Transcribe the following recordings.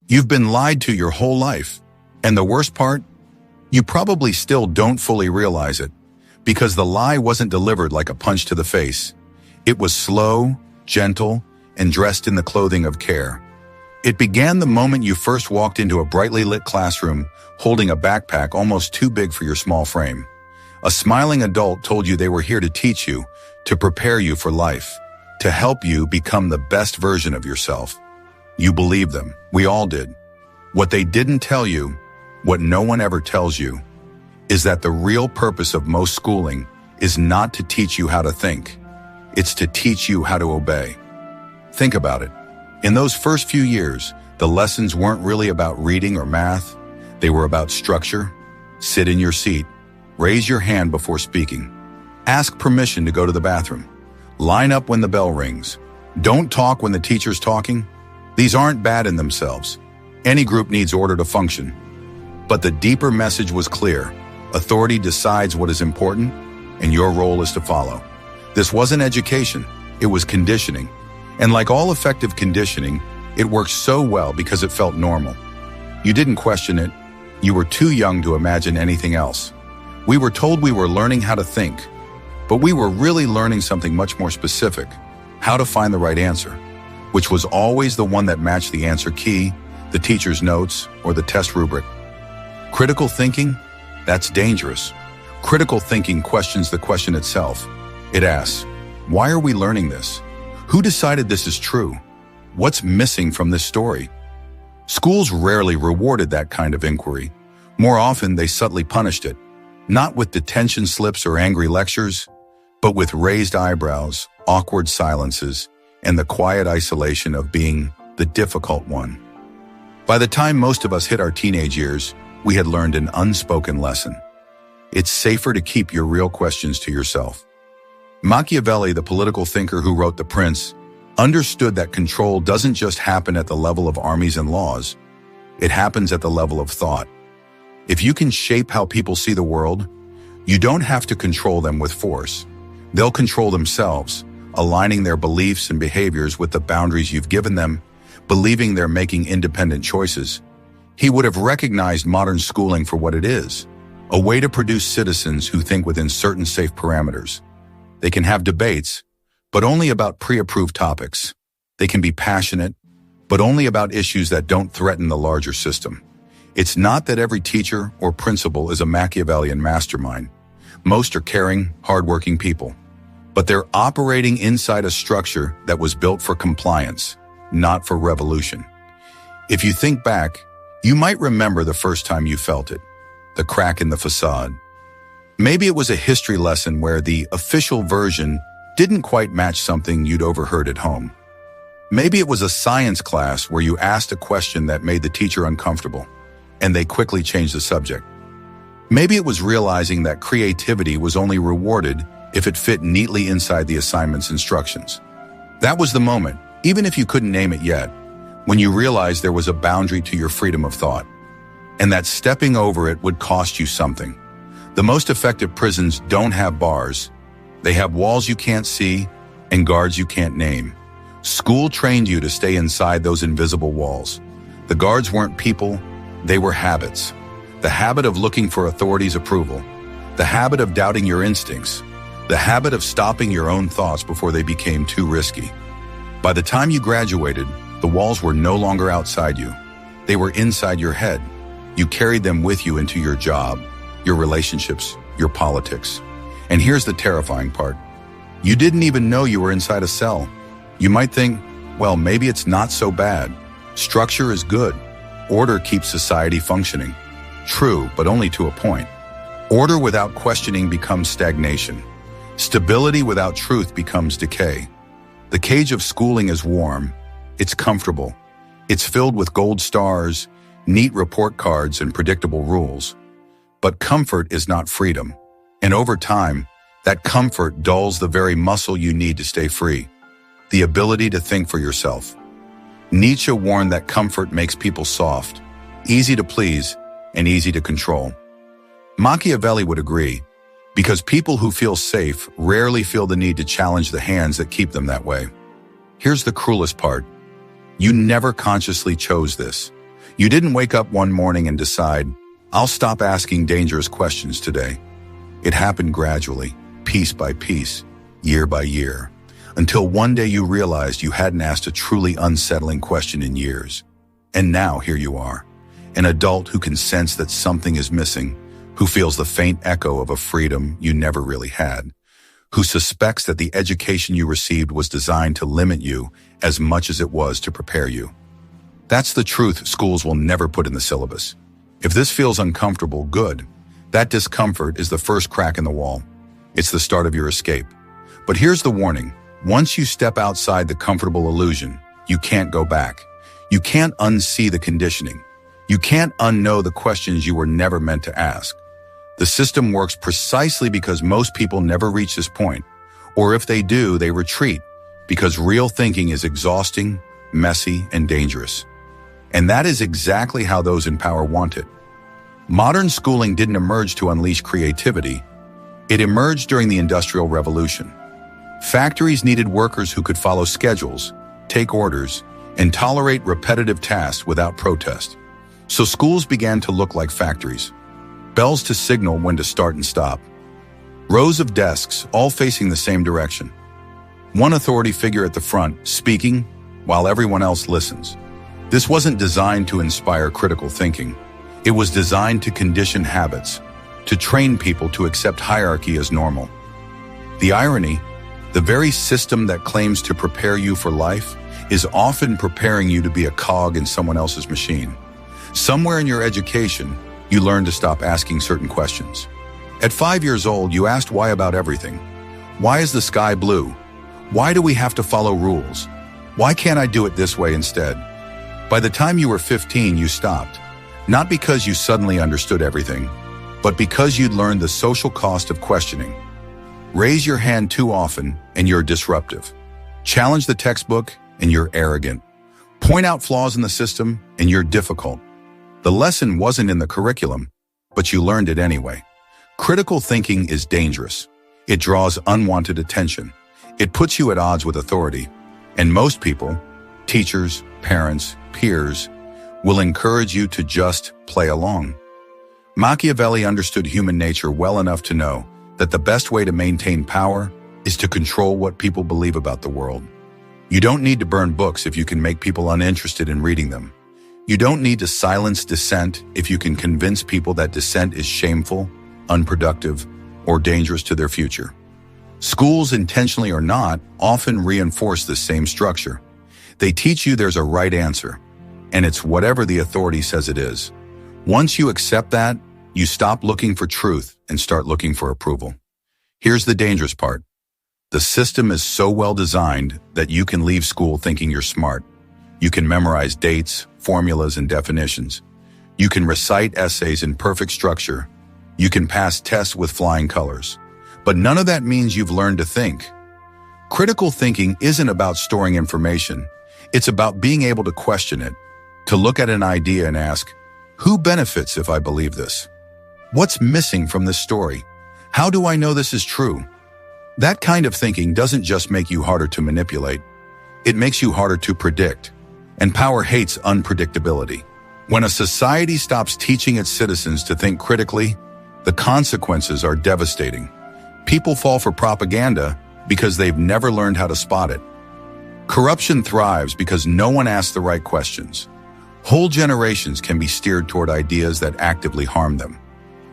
You've been lied to your whole life. And the worst part? You probably still don't fully realize it, because the lie wasn't delivered like a punch to the face. It was slow, gentle, and dressed in the clothing of care. It began the moment you first walked into a brightly lit classroom, holding a backpack almost too big for your small frame. A smiling adult told you they were here to teach you, to prepare you for life, to help you become the best version of yourself. You believed them. We all did. What they didn't tell you, what no one ever tells you, is that the real purpose of most schooling is not to teach you how to think. It's to teach you how to obey. Think about it. In those first few years, the lessons weren't really about reading or math. They were about structure. Sit in your seat. Raise your hand before speaking. Ask permission to go to the bathroom. Line up when the bell rings. Don't talk when the teacher's talking. These aren't bad in themselves. Any group needs order to function. But the deeper message was clear. Authority decides what is important, and your role is to follow. This wasn't education. It was conditioning. And like all effective conditioning, it worked so well because it felt normal. You didn't question it. You were too young to imagine anything else. We were told we were learning how to think, but we were really learning something much more specific: how to find the right answer, which was always the one that matched the answer key, the teacher's notes, or the test rubric. Critical thinking? That's dangerous. Critical thinking questions the question itself. It asks, why are we learning this? Who decided this is true? What's missing from this story? Schools rarely rewarded that kind of inquiry. More often, they subtly punished it, not with detention slips or angry lectures, but with raised eyebrows, awkward silences, and the quiet isolation of being the difficult one. By the time most of us hit our teenage years, we had learned an unspoken lesson. It's safer to keep your real questions to yourself. Machiavelli, the political thinker who wrote The Prince, understood that control doesn't just happen at the level of armies and laws. It happens at the level of thought. If you can shape how people see the world, you don't have to control them with force. They'll control themselves, aligning their beliefs and behaviors with the boundaries you've given them, believing they're making independent choices. He would have recognized modern schooling for what it is, a way to produce citizens who think within certain safe parameters. They can have debates, but only about pre-approved topics. They can be passionate, but only about issues that don't threaten the larger system. It's not that every teacher or principal is a Machiavellian mastermind. Most are caring, hardworking people. But they're operating inside a structure that was built for compliance, not for revolution. If you think back, you might remember the first time you felt it, the crack in the facade. Maybe it was a history lesson where the official version didn't quite match something you'd overheard at home. Maybe it was a science class where you asked a question that made the teacher uncomfortable, and they quickly changed the subject. Maybe it was realizing that creativity was only rewarded if it fit neatly inside the assignment's instructions. That was the moment, even if you couldn't name it yet, when you realized there was a boundary to your freedom of thought, and that stepping over it would cost you something. The most effective prisons don't have bars. They have walls you can't see and guards you can't name. School trained you to stay inside those invisible walls. The guards weren't people, they were habits. The habit of looking for authority's approval. The habit of doubting your instincts. The habit of stopping your own thoughts before they became too risky. By the time you graduated, the walls were no longer outside you. They were inside your head. You carried them with you into your job, your relationships, your politics. And here's the terrifying part. You didn't even know you were inside a cell. You might think, well, maybe it's not so bad. Structure is good. Order keeps society functioning. True, but only to a point. Order without questioning becomes stagnation. Stability without truth becomes decay. The cage of schooling is warm. It's comfortable. It's filled with gold stars, neat report cards, and predictable rules. But comfort is not freedom. And over time, that comfort dulls the very muscle you need to stay free, the ability to think for yourself. Nietzsche warned that comfort makes people soft, easy to please, and easy to control. Machiavelli would agree, because people who feel safe rarely feel the need to challenge the hands that keep them that way. Here's the cruelest part. You never consciously chose this. You didn't wake up one morning and decide, I'll stop asking dangerous questions today. It happened gradually, piece by piece, year by year, until one day you realized you hadn't asked a truly unsettling question in years. And now here you are, an adult who can sense that something is missing, who feels the faint echo of a freedom you never really had, who suspects that the education you received was designed to limit you as much as it was to prepare you. That's the truth schools will never put in the syllabus. If this feels uncomfortable, good. That discomfort is the first crack in the wall. It's the start of your escape. But here's the warning. Once you step outside the comfortable illusion, you can't go back. You can't unsee the conditioning. You can't unknow the questions you were never meant to ask. The system works precisely because most people never reach this point. Or if they do, they retreat, because real thinking is exhausting, messy, and dangerous. And that is exactly how those in power want it. Modern schooling didn't emerge to unleash creativity. It emerged during the Industrial Revolution. Factories needed workers who could follow schedules, take orders, and tolerate repetitive tasks without protest. So schools began to look like factories. Bells to signal when to start and stop. Rows of desks, all facing the same direction. One authority figure at the front, speaking, while everyone else listens. This wasn't designed to inspire critical thinking. It was designed to condition habits, to train people to accept hierarchy as normal. The irony, the very system that claims to prepare you for life is often preparing you to be a cog in someone else's machine. Somewhere in your education, you learned to stop asking certain questions. At 5 years old, you asked why about everything. Why is the sky blue? Why do we have to follow rules? Why can't I do it this way instead? By the time you were 15, you stopped. Not because you suddenly understood everything, but because you'd learned the social cost of questioning. Raise your hand too often, and you're disruptive. Challenge the textbook, and you're arrogant. Point out flaws in the system, and you're difficult. The lesson wasn't in the curriculum, but you learned it anyway. Critical thinking is dangerous. It draws unwanted attention. It puts you at odds with authority. And most people, teachers, parents, peers, will encourage you to just play along. Machiavelli understood human nature well enough to know that the best way to maintain power is to control what people believe about the world. You don't need to burn books if you can make people uninterested in reading them. You don't need to silence dissent if you can convince people that dissent is shameful, unproductive, or dangerous to their future. Schools, intentionally or not, often reinforce this same structure. They teach you there's a right answer, and it's whatever the authority says it is. Once you accept that, you stop looking for truth and start looking for approval. Here's the dangerous part. The system is so well designed that you can leave school thinking you're smart. You can memorize dates, formulas, and definitions. You can recite essays in perfect structure. You can pass tests with flying colors. But none of that means you've learned to think. Critical thinking isn't about storing information. It's about being able to question it, to look at an idea and ask, who benefits if I believe this? What's missing from this story? How do I know this is true? That kind of thinking doesn't just make you harder to manipulate. It makes you harder to predict. And power hates unpredictability. When a society stops teaching its citizens to think critically, the consequences are devastating. People fall for propaganda because they've never learned how to spot it. Corruption thrives because no one asks the right questions. Whole generations can be steered toward ideas that actively harm them,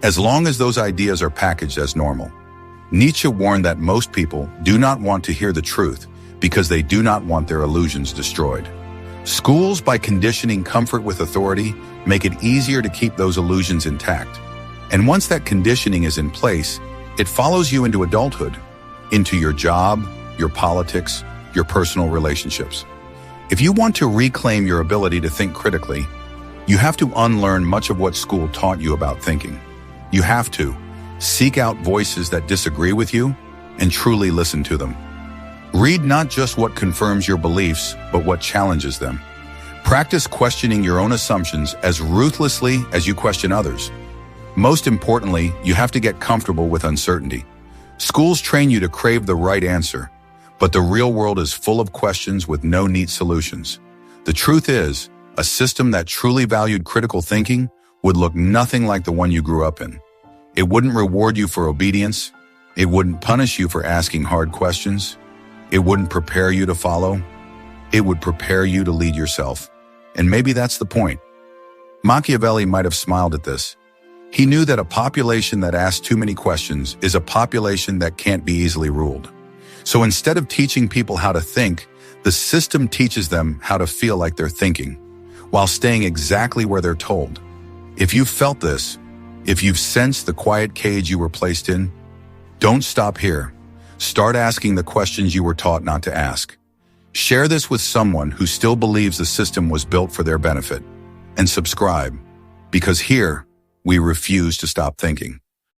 as long as those ideas are packaged as normal. Nietzsche warned that most people do not want to hear the truth because they do not want their illusions destroyed. Schools, by conditioning comfort with authority, make it easier to keep those illusions intact. And once that conditioning is in place, it follows you into adulthood, into your job, your politics, your personal relationships. If you want to reclaim your ability to think critically, you have to unlearn much of what school taught you about thinking. You have to seek out voices that disagree with you and truly listen to them. Read not just what confirms your beliefs, but what challenges them. Practice questioning your own assumptions as ruthlessly as you question others. Most importantly, you have to get comfortable with uncertainty. Schools train you to crave the right answer, but the real world is full of questions with no neat solutions. The truth is, A system that truly valued critical thinking would look nothing like the one you grew up in. It wouldn't reward you for obedience. It wouldn't punish you for asking hard questions. It wouldn't prepare you to follow. It would prepare you to lead yourself. And maybe that's the point. Machiavelli might have smiled at this. He knew that a population that asks too many questions is a population that can't be easily ruled. So instead of teaching people how to think, the system teaches them how to feel like they're thinking, while staying exactly where they're told. If you've felt this, if you've sensed the quiet cage you were placed in, don't stop here. Start asking the questions you were taught not to ask. Share this with someone who still believes the system was built for their benefit. And subscribe, because here, we refuse to stop thinking.